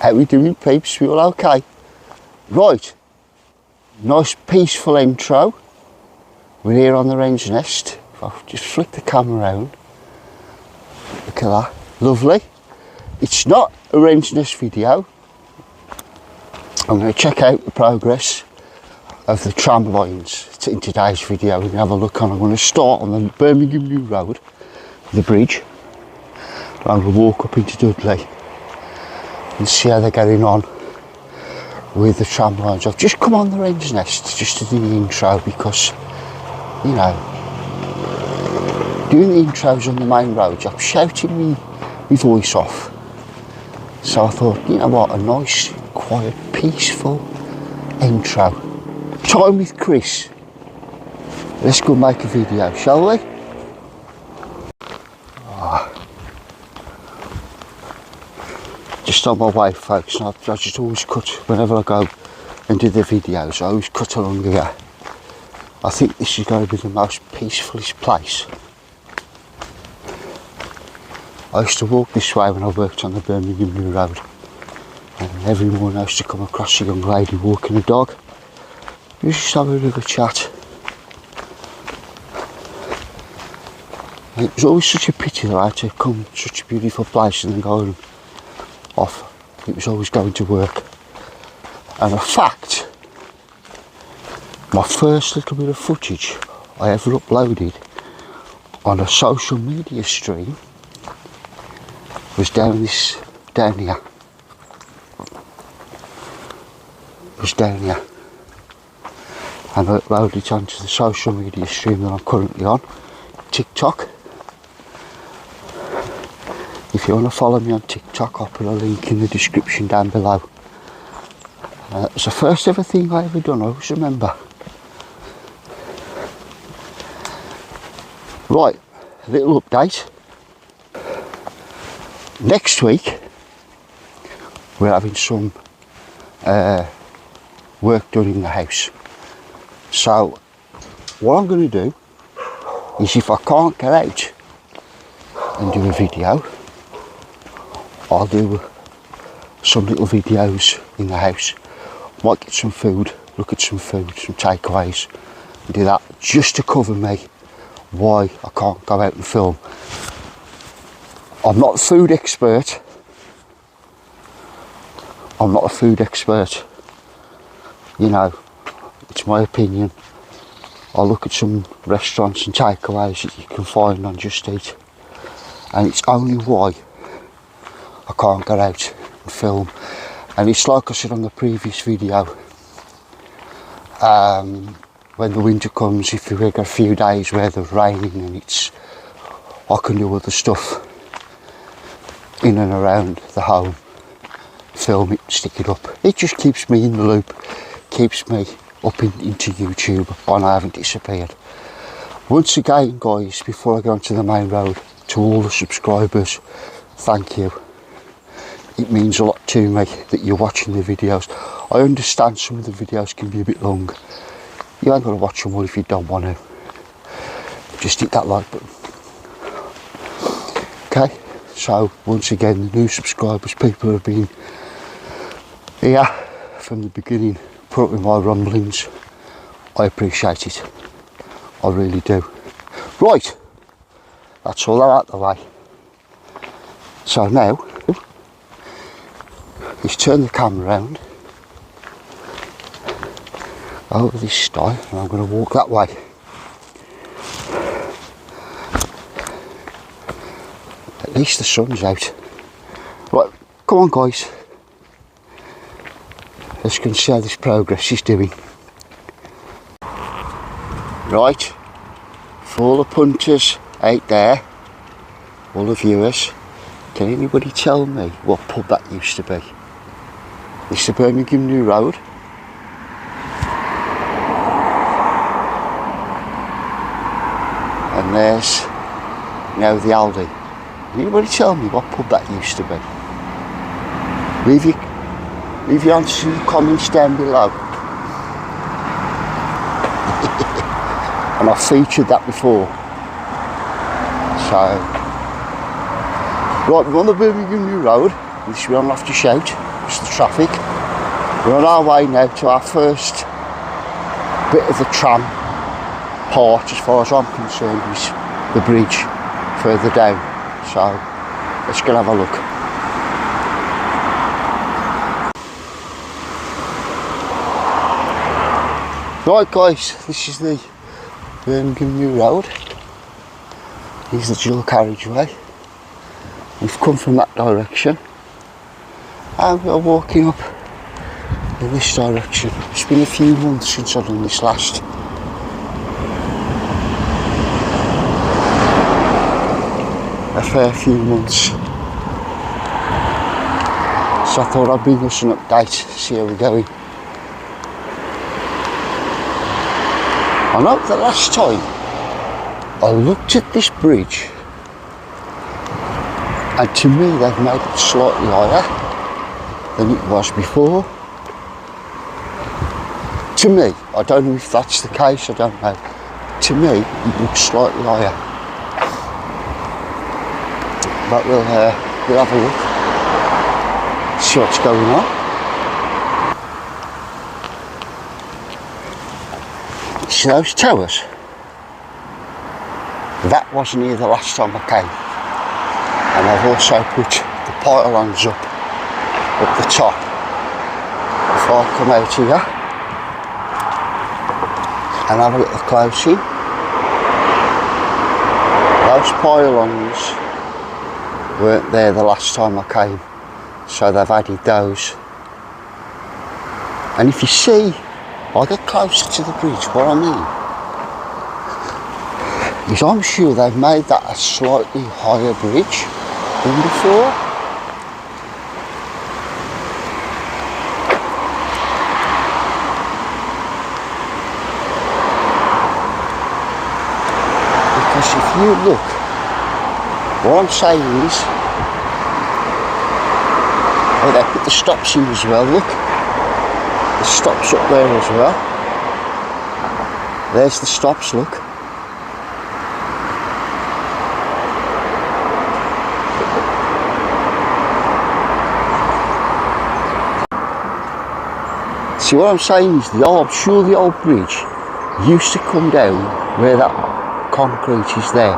How we doing, peeps? We all okay? Right, nice peaceful intro. We're here on the wren's nest. I'll just flick the camera around. Look at that, lovely. It's not a wren's nest video. I'm going to check out the progress of the tram lines in today's video. We're going to have a look on. I'm going to start on the Birmingham New Road, the bridge. I'm going to walk up into Dudley and see how they're getting on with the tram lines. I've just come on the wren's nest just to do the intro because, you know, doing the intros on the main roads, I'm shouting my voice off. So I thought, you know what, a nice, quiet, peaceful intro. Time with Chris. Let's go make a video, shall we? Just on my way, folks, and I just always cut, whenever I go and do the videos, I always cut along here. I think this is going to be the most peacefulest place. I used to walk this way when I worked on the Birmingham New Road, and every morning I used to come across a young lady walking a dog. We used to have a little chat. And it was always such a pity that I had to come to such a beautiful place and then go off. It was always going to work. And in fact, my first little bit of footage I ever uploaded on a social media stream was down here. And I uploaded it onto the social media stream that I'm currently on, TikTok. If you want to follow me on TikTok, I'll put a link in the description down below. It's the first ever thing I ever done, I always remember. Right, a little update. Next week, we're having some work done in the house. So, what I'm going to do is, if I can't get out and do a video, I'll do some little videos in the house. Might get some food, look at some food, some takeaways, and do that just to cover me why I can't go out and film. I'm not a food expert. You know, it's my opinion. I look at some restaurants and takeaways that you can find on Just Eat, and it's only why I can't get out and film. And it's like I said on the previous video, when the winter comes, if we get a few days where there's raining and I can do other stuff in and around the home, film it, stick it up. It just keeps me in the loop, keeps me up into YouTube, and I haven't disappeared. Once again, guys, before I go onto the main road, to all the subscribers, thank you. It means a lot to me that you're watching the videos. I understand some of the videos can be a bit long. You ain't got to watch them all if you don't want to. Just hit that like button. Okay, so once again, the new subscribers, people who have been here from the beginning, put up with my rumblings, I appreciate it. I really do. Right, that's all that out the way. So now, let's turn the camera around over this stile, and I'm going to walk that way. At least the sun's out. Right, come on guys. Let's go and see how this progress is doing. Right, for all the punters out there, all the viewers, can anybody tell me what pub that used to be? It's the Birmingham New Road. And there's now the Aldi. Can anybody tell me what pub that used to be? Leave your answers in the comments down below. And I've featured that before. So, right, we're on the Birmingham New Road. This way I'm off to shout. Just traffic. We're on our way now to our first bit of the tram part, as far as I'm concerned, is the bridge further down. So let's go and have a look. Right guys, this is the Birmingham New Road. Here's the dual carriageway. We've come from that direction and we're walking up in this direction. It's been a few months since I've done this last. A fair few months. So I thought I'd bring us an update, see how we're going. I know the last time I looked at this bridge, and to me they've made it slightly higher than it was before. To me, I don't know if that's the case, I don't know. To me, it looks slightly higher. But we'll have a look, see what's going on. See those towers? That wasn't here the last time I came. And I've also put the pylons up the top. If I come out here and have a little close in, those pylons weren't there the last time I came, so they've added those. And if you see, I get closer to the bridge, what I mean is I'm sure they've made that a slightly higher bridge than before. Because if you look, what I'm saying is, oh, they put the stops in as well, look. The stops up there as well. There's the stops, look. See, what I'm saying is, I'm sure the old bridge used to come down where that concrete is there.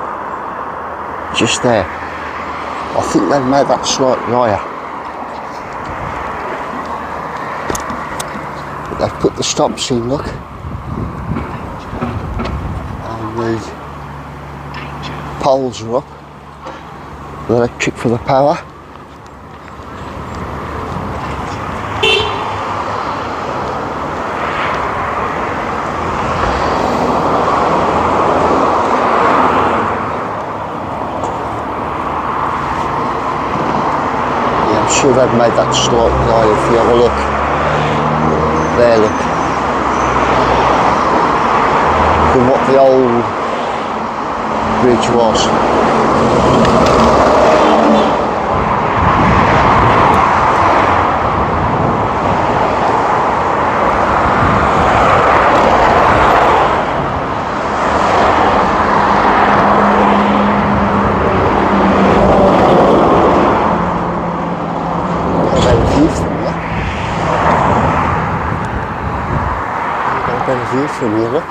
Just there. I think they've made that slightly higher. But they've put the stops in, look. And the poles are up. The electric for the power. I'm sure they've made that slightly higher if you have a look. There, look. Than what the old bridge was. View from here, look.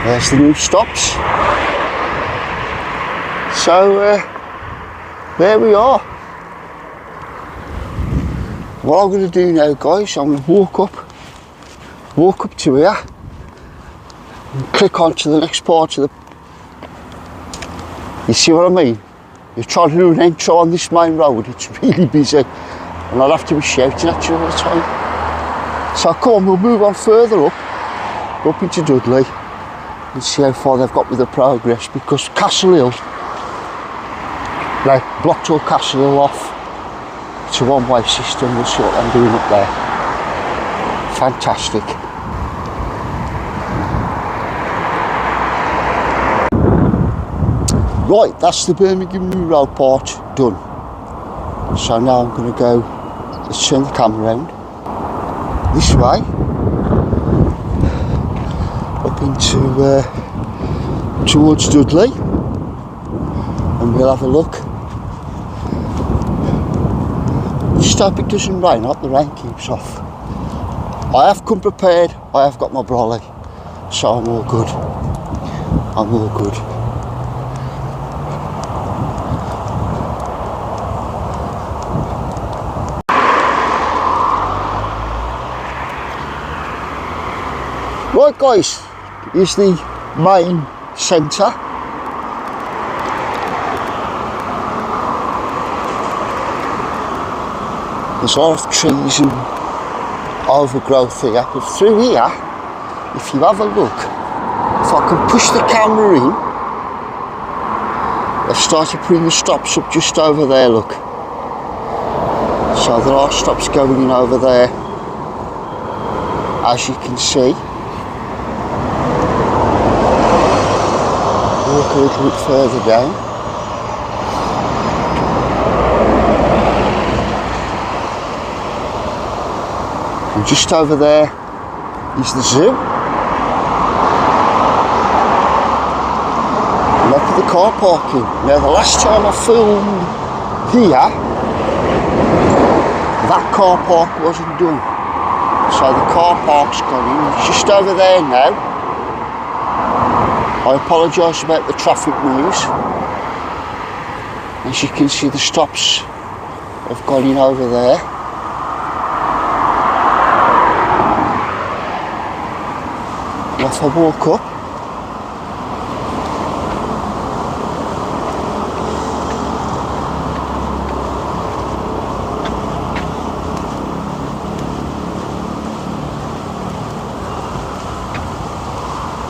There's the new stops. So there we are. What I'm going to do now, guys, I'm going to walk up to here and click onto the next part of the. You see what I mean? You're trying to do an intro on this main road, it's really busy and I'll have to be shouting at you all the time. So come on, we'll move on further up into Dudley and see how far they've got with the progress, because Castle Hill, they blocked all Castle Hill off. It's a one-way system, we'll see what I'm doing up there. Fantastic. Right, that's the Birmingham New Road part done. So now I'm going to go, let's turn the camera around, this way, up into, towards Dudley. we'll have a look. Just hope it doesn't rain. I hope the rain keeps off. I have come prepared. I have got my brolly, so I'm all good. I'm all good. Right guys, here's the main centre. There's a lot of trees and overgrowth here, but through here, if you have a look, if I can push the camera in, they've started putting the stops up just over there, look. So there are stops going in over there, as you can see. Walk a little bit further down. And just over there is the zoo. And up at the car parking. Now the last time I filmed here, that car park wasn't done. So the car park's gone in. It's just over there now. I apologise about the traffic noise. As you can see, the stops have gone in over there. And if I walk up,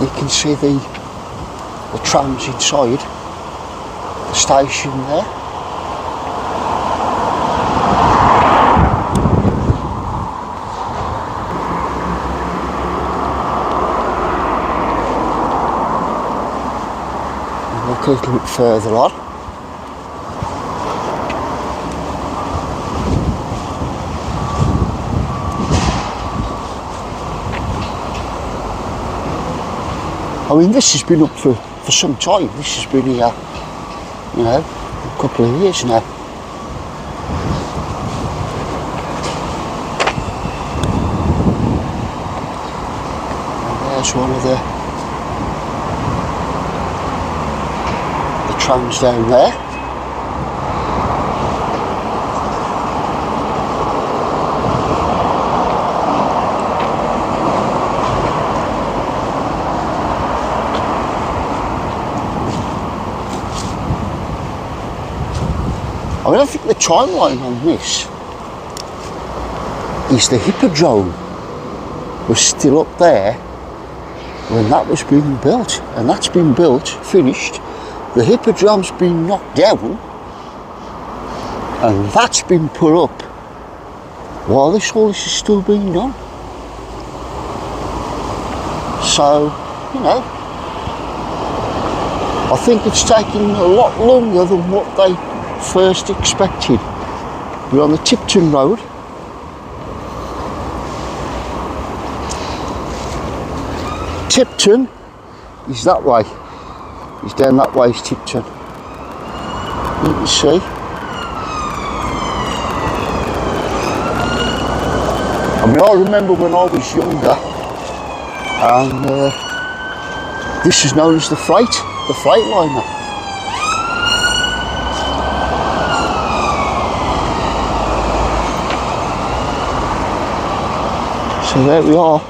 you can see the trams inside the station there. And look a little bit further on. I mean, this has been up for some time. This has been here, you know, a couple of years now. And there's one of the trams down there. I mean, I think the timeline on this is the Hippodrome was still up there when that was being built, and that's been built, finished. The Hippodrome's been knocked down, and that's been put up while all this is still being done. So, you know, I think it's taking a lot longer than what they first expected. We're on the Tipton Road. Tipton is that way. It's down that way is Tipton. You can see. I mean, I remember when I was younger, and this is known as the Freightliner. So there we are.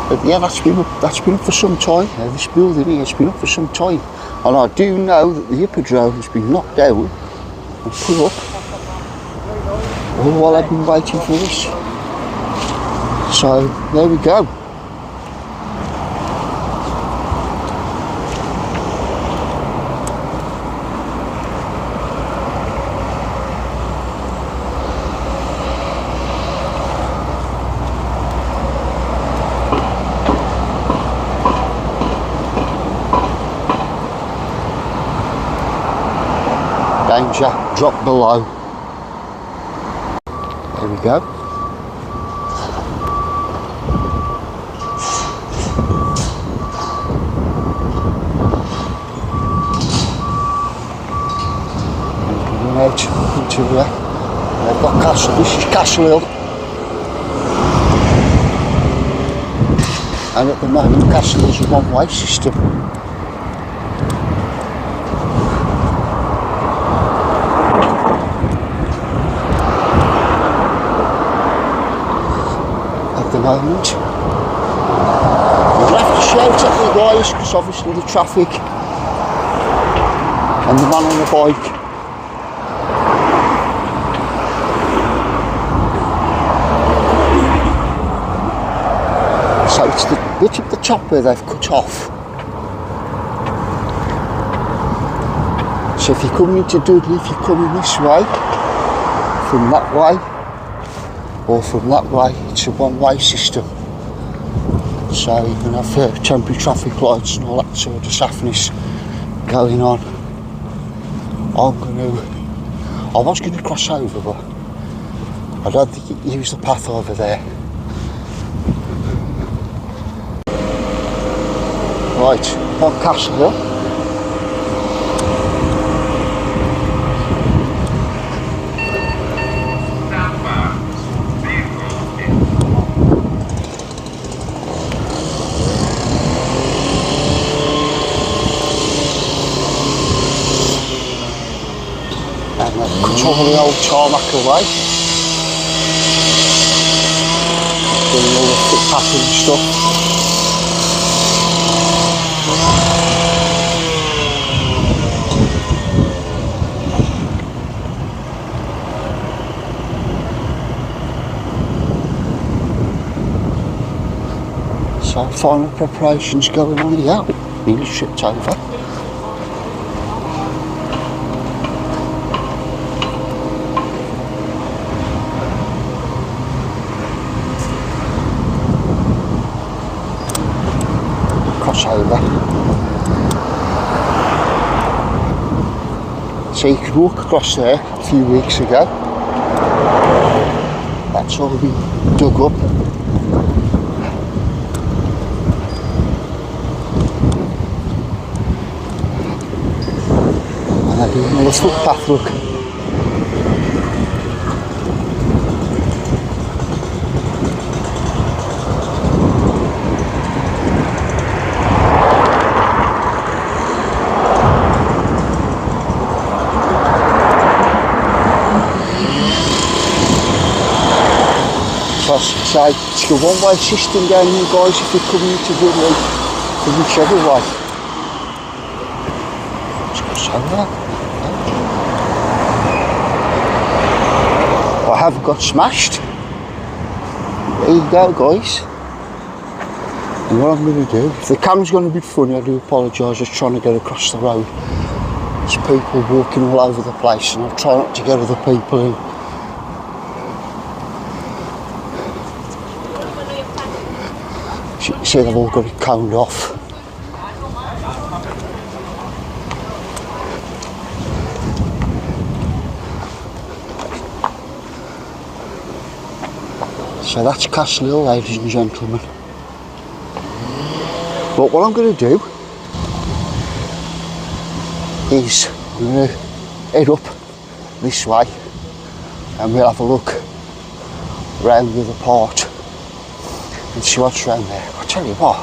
But yeah, that's been up for some time. This building here has been up for some time. And I do know that the Hippodrome has been knocked down and put up all while I've been waiting for this. So there we go. Danger, drop below. There we go. Out into they've got Castle, this is Castle Hill, and at the moment Castle Hill's a one-way system. At the moment you'll have to shout at the guys because obviously the traffic and the man on the bike. So it's the bit at the top where they've cut off. So if you're coming into Dudley, if you're coming this way, from that way, or from that way, it's a one-way system. So you can have temporary traffic lights and all that sort of saffness going on. I was going to cross over, but I don't think you can use the path over there. Right, on Castle Hill. And cut all the old tarmac away. Doing all the footpath and stuff. So final preparations going on here. Nearly tripped over. Cross over. So you could walk across there a few weeks ago. That's all been dug up. Another footpath, look. So it's a one-way system down here, guys, if you're coming into Dudley from whichever way. Let's cross over. I haven't got smashed. There you go, guys. And what I'm going to do, if the camera's going to be funny, I do apologise, just trying to get across the road. There's people walking all over the place and I'll try not to get other people in. So you can see they've all got it coned off. So that's Castle Hill, ladies and gentlemen. But what I'm going to do is I'm going to head up this way and we'll have a look round the other part and see what's around there. I'll tell you what,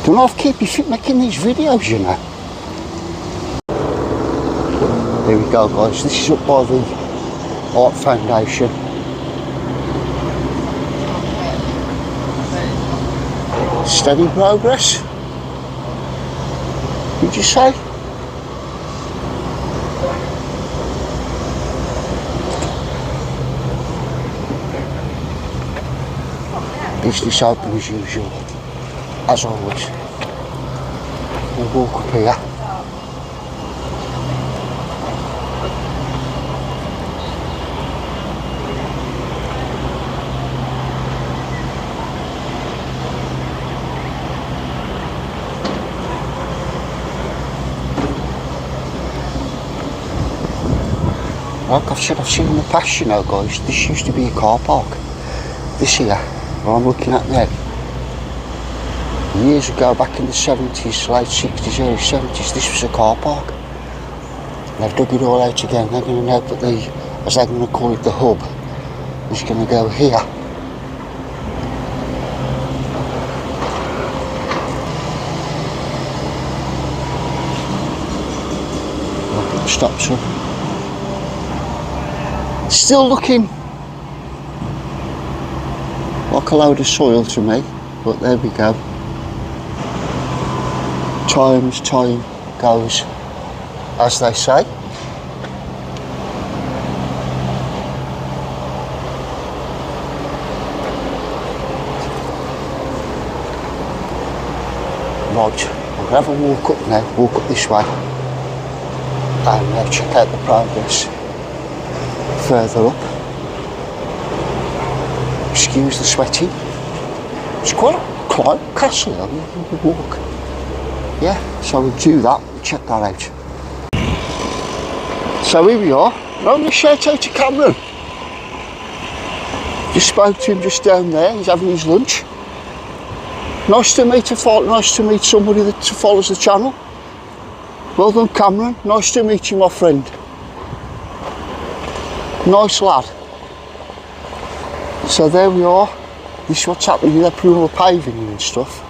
don't know if I keep you fit making these videos, you know. There we go, guys, this is up by the Art Foundation. Steady progress, did you say? Business open as usual, as always. We'll walk up here. Like I've seen in the past, you know, guys, this used to be a car park. This here, what I'm looking at now. Years ago, back in the 70s, late 60s, early 70s, this was a car park. And they've dug it all out again. They're going to now put the, as they're going to call it, the hub, is going to go here. I'll put the stops up. Still looking like a load of soil to me, but there we go. Time as time goes, as they say. Right, I'm going to have a walk up now, walk up this way, and check out the progress further up. Excuse the sweating. It's quite a climb, castle, you can walk. Yeah, so we'll do that, check that out. So here we are, I'm going to shout out to Cameron. Just spoke to him just down there, he's having his lunch. Nice to meet somebody that follows the channel. Well done, Cameron, nice to meet you, my friend. Nice lad. So there we are, this is what's happening, they're putting all the paving in and stuff.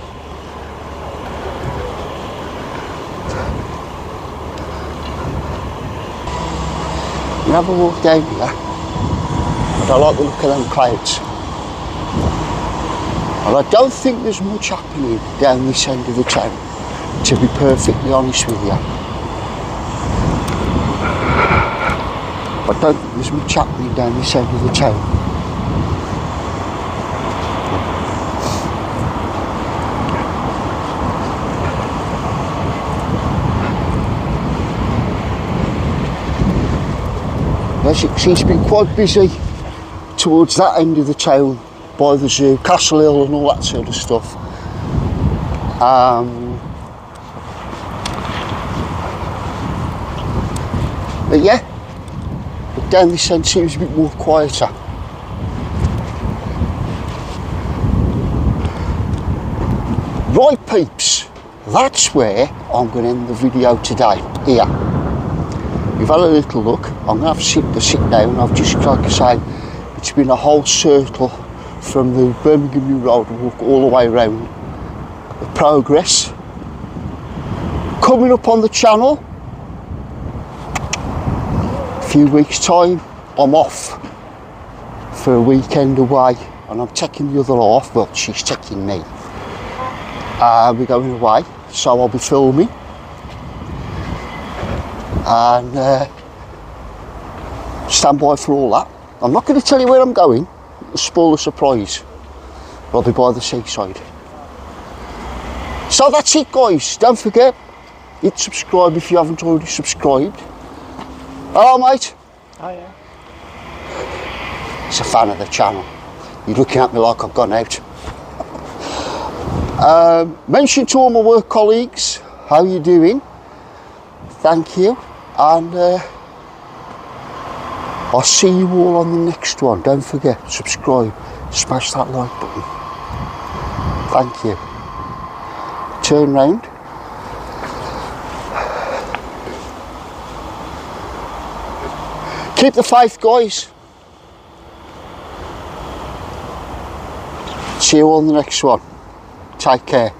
You have a walk down here, but I like the look of them clouds. And I don't think there's much happening down this end of the town, to be perfectly honest with you. I don't think there's much happening down this end of the town. As you can see, it's been quite busy towards that end of the town, by the zoo, Castle Hill and all that sort of stuff. But yeah, but down this end seems a bit more quieter. Right peeps, that's where I'm going to end the video today, here. We've had a little look, I'm going to have to sit down. I've just, like I say, it's been a whole circle from the Birmingham New Road, walk all the way around. The progress. Coming up on the channel, a few weeks time, I'm off for a weekend away, and I'm taking the other half, but she's taking me. We're going away, so I'll be filming. And stand by for all that. I'm not going to tell you where I'm going, it'll spoil the surprise. I'll be by the seaside. So that's it, guys. Don't forget, hit subscribe if you haven't already subscribed. Hello, mate. Hiya. He's a fan of the channel. You're looking at me like I've gone out. Mention to all my work colleagues, how you doing? Thank you. And I'll see you all on the next one. Don't forget, subscribe, smash that like button. Thank you. Turn round. Keep the faith, guys. See you all on the next one. Take care.